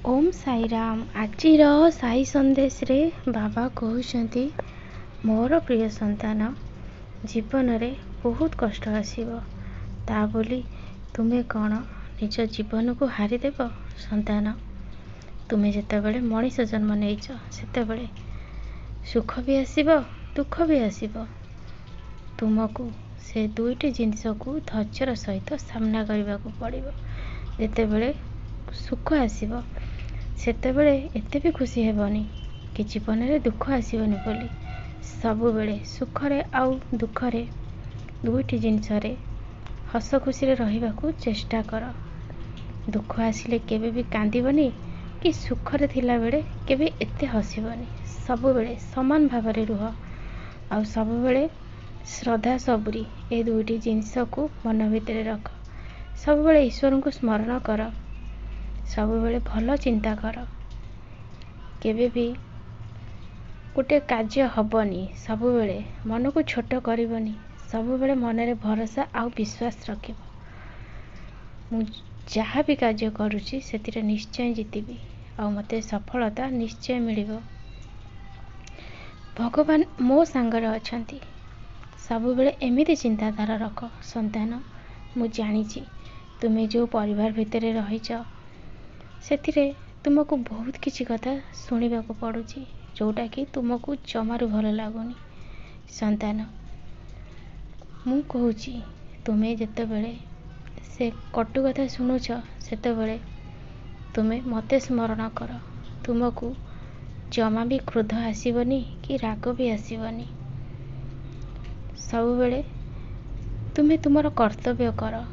ओम साई राम। आजिर साई संदेश रे बाबा कहते मोर प्रिय संतान जीवन रे बहुत कष्ट आसीबो ता बोली तुम्हें कौन निज जीवन को हारिदेव। संतान तुम्हें जितेबले मनीष जन्म नहीं सेतेबले सुख भी आसीबो दुख भी आसीबो। तुमको से दुईटी जिनिस को धैर्यर सहित सामना करने को पड़ो। जितेबले सुख आसीबो सेतेबले एते भी खुशी हेबनी कि जीवन में दुख आसबनी बोली। सबु बेले सुखरे आउ दुखरे दुईटी जिनिस रे हस खुशी रहिबा को चेष्टा कर। दुख आसिले केबे भी कांदीबनी कि सुखरे थिला बेले केबे एते हसीबनी। सबु बेले समान भाव रे रुह आउ सबु बेले श्रद्धा सबुरी ए दुईटी जिनिस को मन भितर रख। सबु बेले ईश्वर को स्मरण कर। सबु बेले भल चिंता कर। केबे भी गोटे कार्य हबनी सबु बेले मन को छोट करबनी। सबु बेले मन रे भरोसा आउ विश्वास रख। मु जहाँ भी कार्य करुची सेतिरे निश्चय जीतिबी आउ मते सफलता निश्चय मिलिबो। भगवान मो सांगरे अछंती। सबु बेले एमिति चिंताधारा रख। संतान मु जानिची तुम्हें जो परिवार भितर रहीच सेतिरे तुमको बहुत किछि कथा सुनिबा को पड़ुची जोटा कि तुमको जमारू भल लागुनी। संतान मु कहूची तुम्हें जेतेबेले से कटु कथा शुणुछ सेतेबेले तुम्हें मते स्मरण कर। तुमको जमा भी क्रोध आसीबनी कि राग भी आसीबनी। सब बेले तुम्हें तुमर कर्तव्य कर।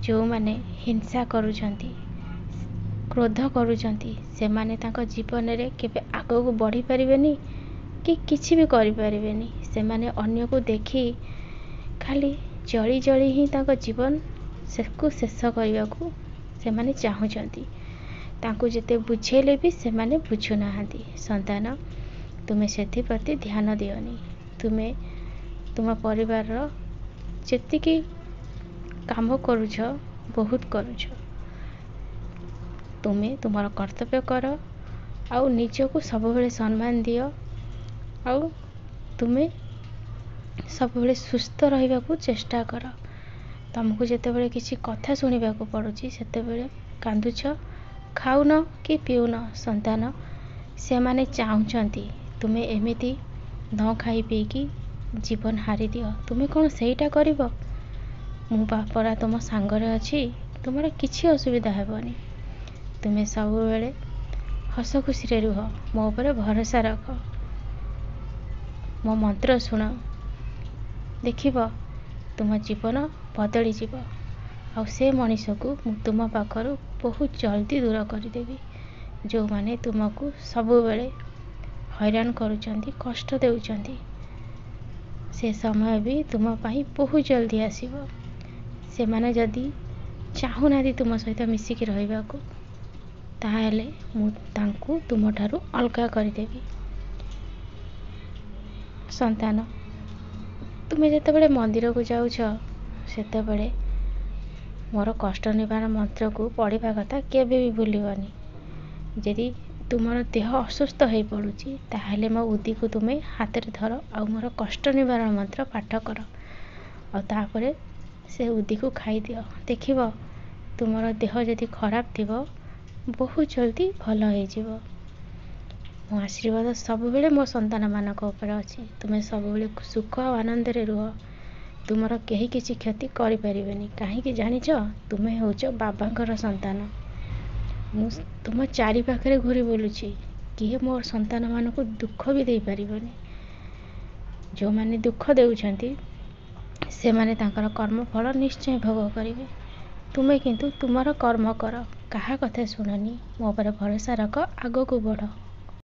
जो माने हिंसा करुछंती क्रोध करुछंती से माने तांको जीवन रे केबे आगो को बढ़ी परिबेनी कि किछि भी करि परिबेनी। से माने अन्य को देखी खाली जली जली ही तांको जीवन को शेष करने को से माने चाहुचंती। तांको जेते बुझेले भी से माने बुझु नाहांती। संतान तुम्हें सेथि प्रति ध्यान दियोनी। तुम्हें तुम परिवार रो जेतिकी काम करुछ बहुत करुछ। तुम्हें तुमर कर्तव्य कर आउ निज को सब बेले सम्मान दियो आउ तुम्हें सब बेले सुस्थ रहिबा को चेष्टा कर। तुमको जेते बेले किसी कथा सुनिबा को पड़ुची सेते बेले कांदुछ खाउन कि पिउन। संतान से माने चाहुचंती तुम्हें एमिति न खाई पी की जीवन हारी दियो। तुम्हें कौन सेटा करिवो। मु बापरा तुम सांगरे अछि। तुमर किछि असुविधा हेबनी। तुम्हें सब बेले हस खुशी रे रुह। मो ऊपर भरोसा रख। मो मंत्र शुण देखिब तुम जीवन बदली जीव आउ से मनीष को मु तुम पाखरु बहुत जल्दी दूर करदेवी। जो माने तुमको सब बेले हैरान करुचंती कष्ट देउचंती से समय भी तुम पाई बहुत जल्दी आसीबो। से माने जदी चाहुना तुम सहित मिसिकी रहिबा को ताहेले मु तांकु तुम ठारू अलगा करदेवी। संतान तुम्हें जेतेबेले मंदिर को जाउछ सेतेबेले मोर कष्ट निवारण मंत्र को पढ़िबा कथा केबे भी भूलिबनी। यदि तुमर देह असुस्थ हो पड़ुची ताहेले मो उदी को तुम्हें हाथ रे धर आ मोर कष्ट निवारण मंत्र पाठ कर और तापरे से उदी को खाई दियो। देखिब तुमर देह यदि खराब थिबो बहुत जल्दी भल हो जिवो। मो आशीर्वाद सब बेले मो संतान मानक ऊपर अछि। तुम्हें सब बेले सुख और आनंद रे रुह। तुमर केही किछि क्षति करि परिबेनी। काहे कि जानिछ तुम्हें होच बाबांकर संतान। मु तुम चारि पाखरे घुरी बोलुछि कि मोर संतान मानक दुख भी दे परिबनी। जो माने दुख देउछंती से माने तांकर कर्म फल निश्चय भोग करिवे। तुम्हें किंतु तुमर कर्म कर। कहा कथा सुननी। मो पर भरोसा रख आगो को बढ़।